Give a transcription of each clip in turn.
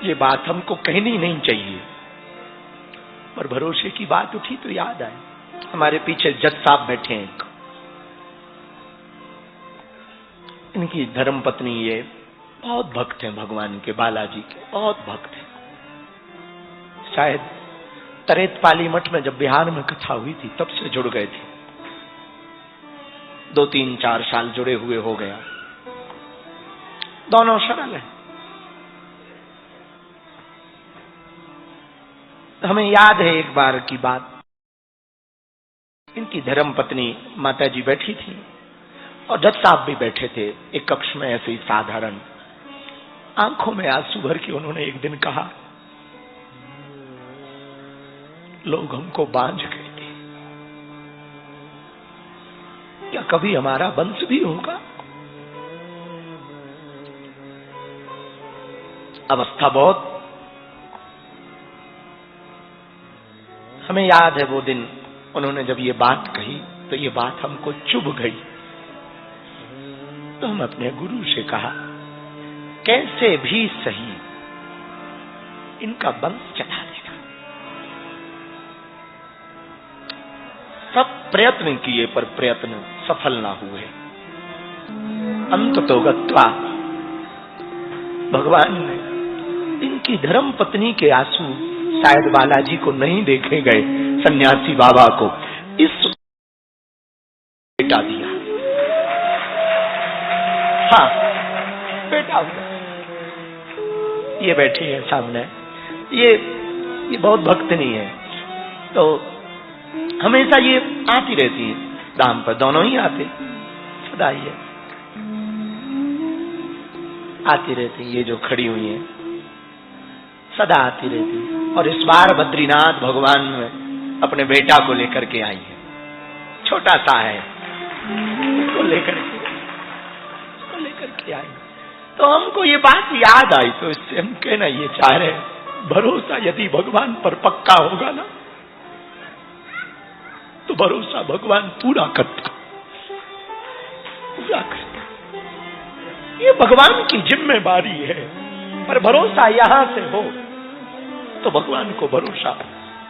ये बात हमको कहनी नहीं चाहिए, पर भरोसे की बात उठी तो याद आए। हमारे पीछे जज साहब बैठे हैं, इनकी धर्म पत्नी ये बहुत भक्त हैं भगवान के, बालाजी के बहुत भक्त हैं। शायद तरेत पाली मठ में जब बिहार में कथा हुई थी तब से जुड़ गए थे, 2-3-4 साल जुड़े हुए हो गया। दोनों सरल है। हमें याद है एक बार की बात, इनकी धर्म पत्नी माता जी बैठी थी और जज साहब भी बैठे थे एक कक्ष में, ऐसे ही साधारण। आंखों में आंसू भर के उन्होंने एक दिन कहा, लोग हमको बांझ कहते हैं, क्या कभी हमारा वंश भी होगा? अवस्था बहुत। हमें याद है वो दिन उन्होंने जब ये बात कही तो ये बात हमको चुभ गई। तो हम अपने गुरु से कहा, कैसे भी सही इनका वंश चला देगा। सब प्रयत्न किए पर प्रयत्न सफल ना हुए। अंततो गत्वा भगवान ने इनकी धर्म पत्नी के आंसू शायद बालाजी को नहीं देखे गए, सन्यासी बाबा को इस बेटा दिया। हाँ, बेटा हुआ। ये बैठी है सामने, ये बहुत भक्तनी है, तो हमेशा ये आती रहती है धाम पर, दोनों ही आते सदा ही है, आती रहती। ये जो खड़ी हुई है सदा आती रहती। और इस बार बद्रीनाथ भगवान में अपने बेटा को लेकर के आई है, छोटा सा है, उसको लेकर के आई। तो हमको ये बात याद आई, तो इससे हम कहना ये चाह रहे हैं, भरोसा यदि भगवान पर पक्का होगा ना तो भरोसा भगवान पूरा करता। ये भगवान की जिम्मेवारी है, पर भरोसा यहां से हो तो भगवान को भरोसा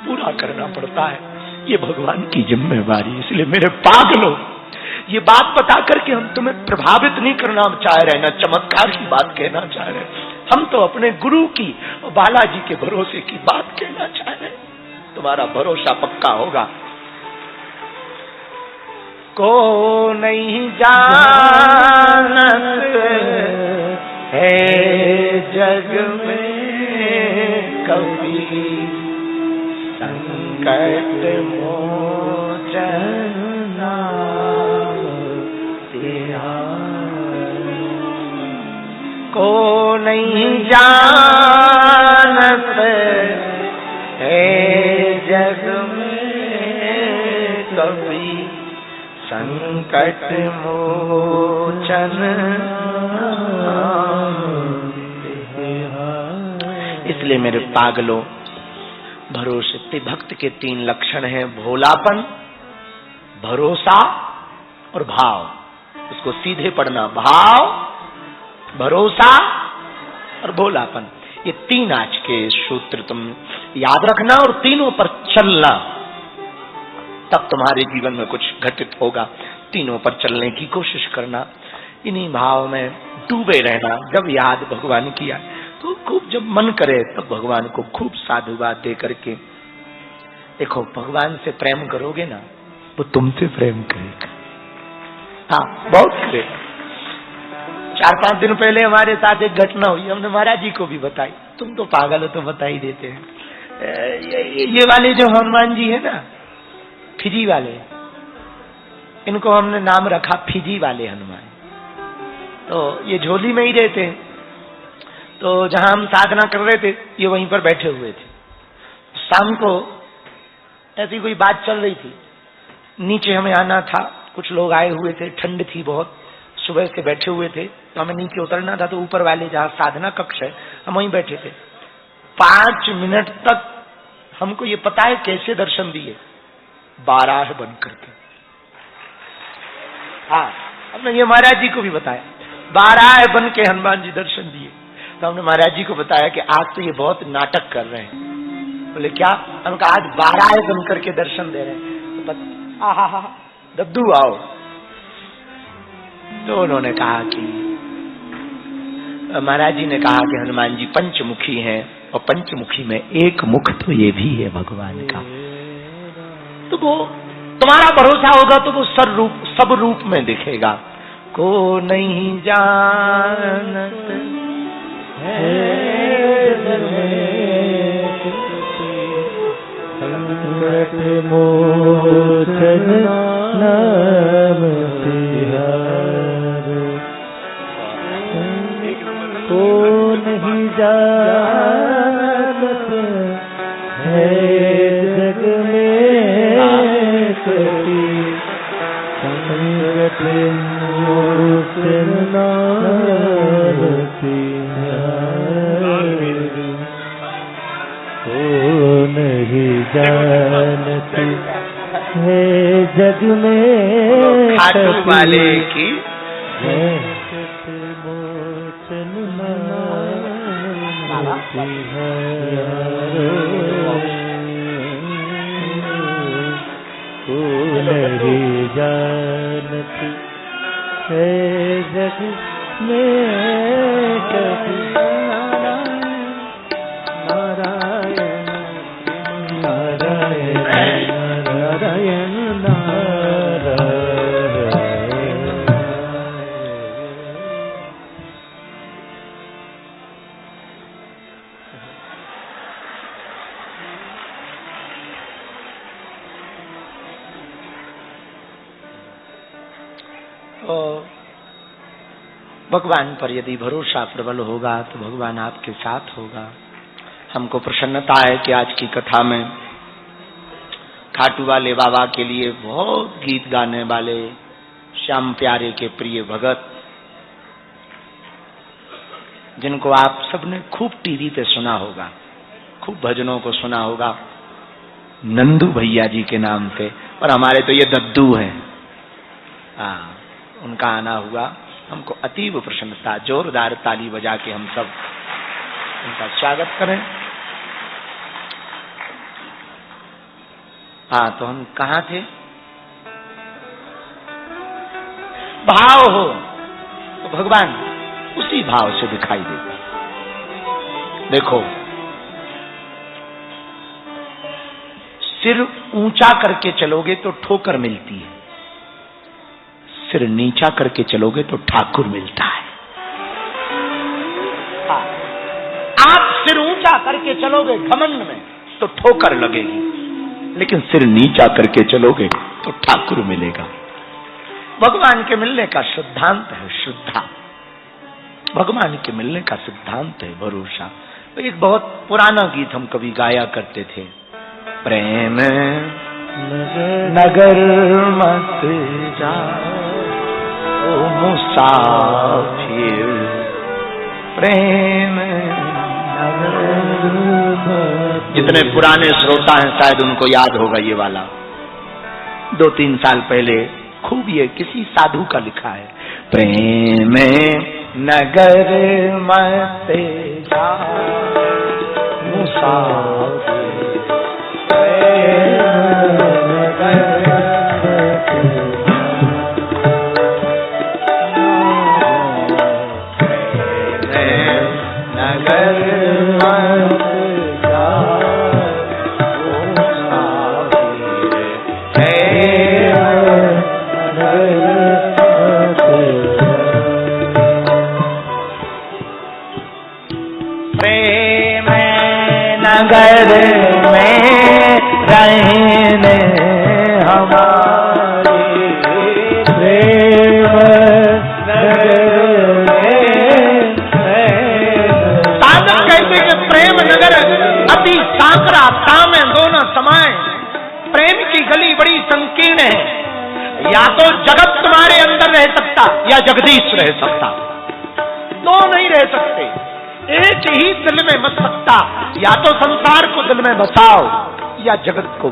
पूरा करना पड़ता है। ये भगवान की जिम्मेवारी। इसलिए मेरे पागलों, ये बात बता करके हम तुम्हें प्रभावित नहीं करना चाह रहे, ना चमत्कार की बात कहना चाह रहे, हम तो अपने गुरु की और बालाजी के भरोसे की बात कहना चाह रहे। तुम्हारा भरोसा पक्का होगा। को नहीं जानत है जग में कभी संकट मोचन नाम तिहारी। को नहीं जानत है जग में कभी संकट मोचन। इसलिए मेरे पागलों, भरोसे भक्त के 3 लक्षण हैं, भोलापन, भरोसा और भाव। उसको सीधे पढ़ना, भाव, भरोसा और भोलापन। ये 3 आज के सूत्र तुम याद रखना और तीनों पर चलना, तब तुम्हारे जीवन में कुछ घटित होगा। तीनों पर चलने की कोशिश करना, इन्हीं भाव में डूबे रहना। जब याद भगवान की आए तो खूब, जब मन करे तब भगवान को खूब साधुवाद दे करके। देखो, भगवान से प्रेम करोगे ना, वो तुमसे प्रेम करेगा। हाँ, बहुत करेगा। 4-5 दिन पहले हमारे साथ एक घटना हुई, हमने महाराज जी को भी बताई। तुम तो पागल हो तो बता ही देते हैं। ये वाले जो हनुमान जी है ना, फिजी वाले, इनको हमने नाम रखा फिजी वाले हनुमान। तो ये झोली में ही रहते हैं, तो जहां हम साधना कर रहे थे ये वहीं पर बैठे हुए थे। शाम को ऐसी कोई बात चल रही थी, नीचे हमें आना था, कुछ लोग आए हुए थे, ठंड थी बहुत, सुबह से बैठे हुए थे, तो हमें नीचे उतरना था। तो ऊपर वाले जहाँ साधना कक्ष है, हम वहीं बैठे थे। 5 मिनट तक हमको ये पता है कैसे दर्शन दिए, 12 बन करके। हाँ, हमने ये महाराज जी को भी बताया, 12 बन के हनुमान जी दर्शन दिए। तो हमने महाराज जी को बताया कि आज तो ये बहुत नाटक कर रहे हैं। बोले क्या? हम कहा आज 12 बन करके दर्शन दे रहे हैं। तो आहा दद्दू आओ। तो उन्होंने कहा कि महाराज जी ने कहा कि हनुमान जी पंचमुखी हैं और पंचमुखी में एक मुख तो ये भी है भगवान का। तो वो तुम्हारा भरोसा होगा तो वो सब रूप में दिखेगा। को नहीं जानत संकट मोचन नाम तिहार, को नहीं जानत है जग में कभी, संकट मोचन नाम तिहार, को नहीं जानती है जग में खाटू वाले की मोचन नाम को नहीं जानती है जग में कभी। भगवान पर यदि भरोसा प्रबल होगा तो भगवान आपके साथ होगा। हमको प्रसन्नता है कि आज की कथा में खाटू वाले बाबा के लिए बहुत गीत गाने वाले श्याम प्यारे के प्रिय भगत, जिनको आप सबने खूब टीवी पे सुना होगा, खूब भजनों को सुना होगा, नंदू भैया जी के नाम से, और हमारे तो ये दद्दू हैं। उनका आना हुआ, हमको अतीब प्रसन्नता। जोरदार ताली बजा के हम सब उनका स्वागत करें। तो हम कहाँ थे? भाव हो तो भगवान उसी भाव से दिखाई देता। देखो, सिर ऊंचा करके चलोगे तो ठोकर मिलती है, सिर नीचा करके चलोगे तो ठाकुर मिलता है। आप सिर ऊंचा करके चलोगे घमंड में तो ठोकर लगेगी, लेकिन सिर नीचा करके चलोगे तो ठाकुर मिलेगा। भगवान के मिलने का सिद्धांत है श्रद्धा, भगवान के मिलने का सिद्धांत है भरोसा। एक बहुत पुराना गीत हम कभी गाया करते थे, प्रेम नगर मत जा ओ मुसाफिर, प्रेम नगर। जितने पुराने श्रोता हैं शायद उनको याद होगा ये वाला, 2-3 साल पहले खूब ये किसी साधु का लिखा है। प्रेम नगर मत जा मुसाफिर, नगर में रहने हमारे, प्रेम साधक कहते कि प्रेम नगर अति सांकरा तामे दोनों समाये। प्रेम की गली बड़ी संकीर्ण है, या तो जगत तुम्हारे अंदर रह सकता या जगदीश रह सकता, दो नहीं रह सकते। एक ही दिल में बस सकता, या तो संसार को दिल में बसाओ या जगत को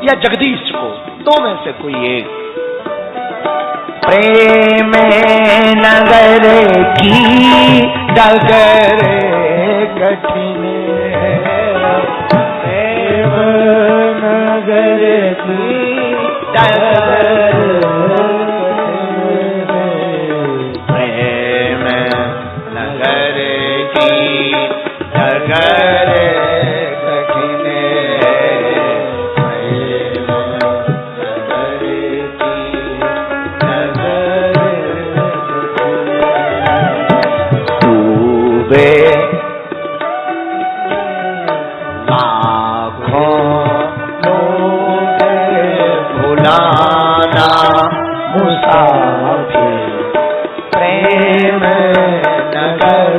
या जगदीश को, दो में से कोई एक। प्रेम नगर की डगरे कठिन प्रेम नगर की डगर प्रेम नगर की डगर कठिन प्रेम नगर की डगर डूबे लाखों लोग भुलाना मुसाफिर प्रेम नगर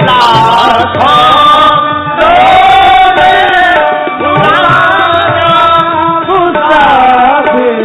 लाखों लोग भुलाना मुसाफिर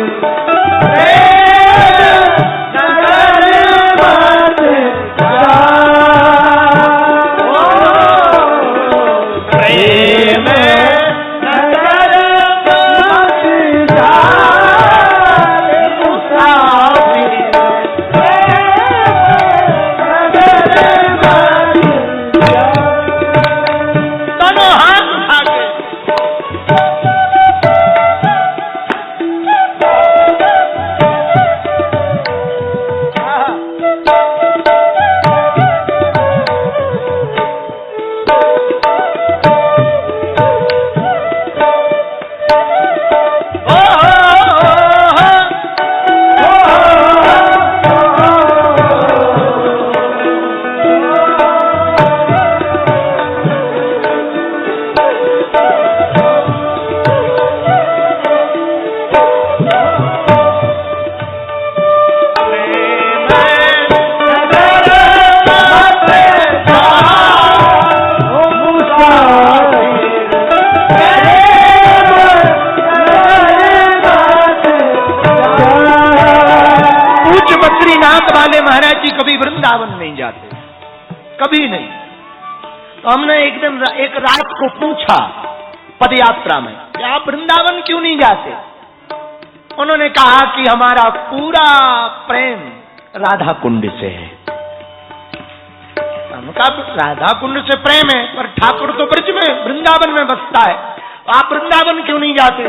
महाराज जी कभी वृंदावन नहीं जाते, कभी नहीं। तो हमने एक रात को पूछा पदयात्रा में कि आप वृंदावन क्यों नहीं जाते? उन्होंने कहा कि हमारा पूरा प्रेम राधा कुंड से है। हमने कहा राधा कुंड से प्रेम है, पर ठाकुर तो ब्रज में वृंदावन में बसता है, आप वृंदावन क्यों नहीं जाते?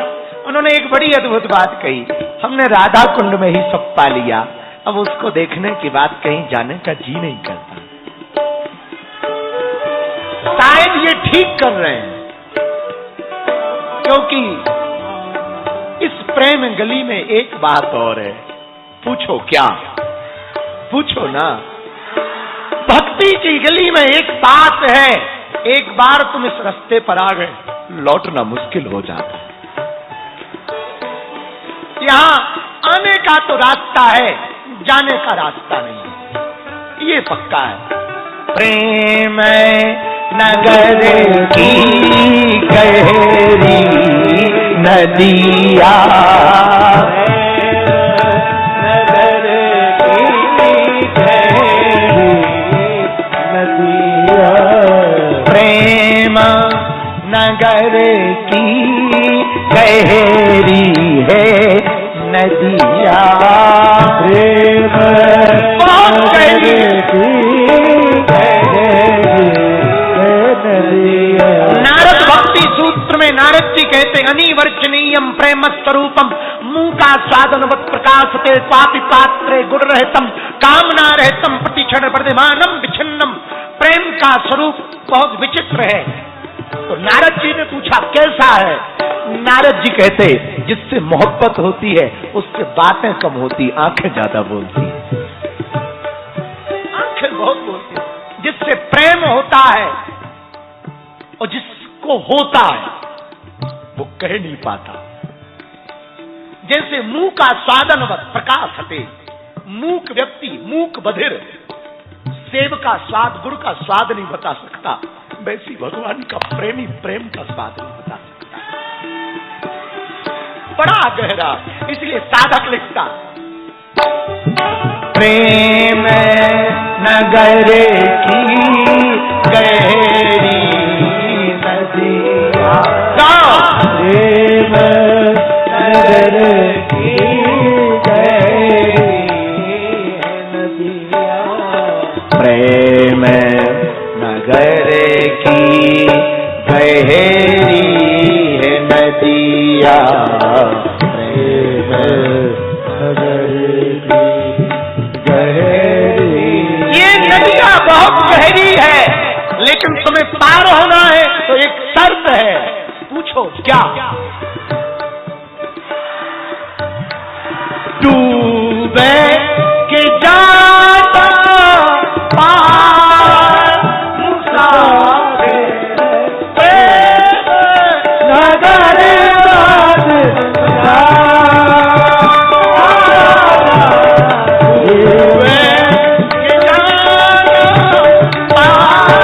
उन्होंने एक बड़ी अद्भुत बात कही, हमने राधा कुंड में ही सब पा लिया, अब उसको देखने के बाद कहीं जाने का जी नहीं करता। शायद ये ठीक कर रहे हैं, क्योंकि इस प्रेम गली में एक बात और है। पूछो क्या? पूछो ना। भक्ति की गली में एक बात है, एक बार तुम इस रास्ते पर आ गए, लौटना मुश्किल हो जाता है। यहाँ आने का तो रास्ता है, जाने का रास्ता नहीं, ये पक्का है। प्रेम नगर की गहरी नदिया, नगर की गहरी नदिया, प्रेम नगर की गहरी है नदिया, प्रेम बहुत गहरी नारद भक्ति सूत्र में नारद जी कहते अनिवर्चनीयम प्रेम स्वरूपम मूका स्वादनवत् प्रकाशते स्वापि पात्रे गुण रहतम कामना रहतम प्रतिक्षण वर्धमानम विच्छिन्नम। प्रेम का स्वरूप बहुत विचित्र है। तो नारद जी ने पूछा कैसा है? नारद जी कहते जिससे मोहब्बत होती है उससे बातें कम होती, आंखें ज्यादा बोलती है, आंखें बहुत बोलती है। जिससे प्रेम होता है और जिसको होता है वो कह नहीं पाता। जैसे मुंह का स्वादनवत् प्रकाशते, मूक व्यक्ति मूक बधिर सेब का स्वाद गुड़ का स्वाद नहीं बता सकता, वैसी भगवान का प्रेमी प्रेम का स्वाद नहीं बता सकता। बड़ा गहरा, इसलिए साधक लिखता प्रेम नगर की गहरी नदिया, प्रेम नगर की गहरी प्रेम नगर की गहरी है नदिया, प्रेम नगर की गहरी। ये नदियां बहुत गहरी है, लेकिन तुम्हें पार होना है तो एक शर्त है। पूछो क्या? डूबे के जाता पार मुसाफिर, नगर डूबे के जाता पार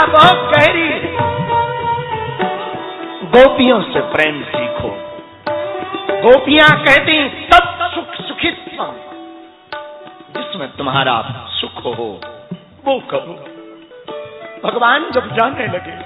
बहुत गहरी। गोपियों से प्रेम सीखो। गोपियां कहती तब सुख सुखित, जिसमें तुम्हारा सुख हो वो करो। भगवान जब जाने लगे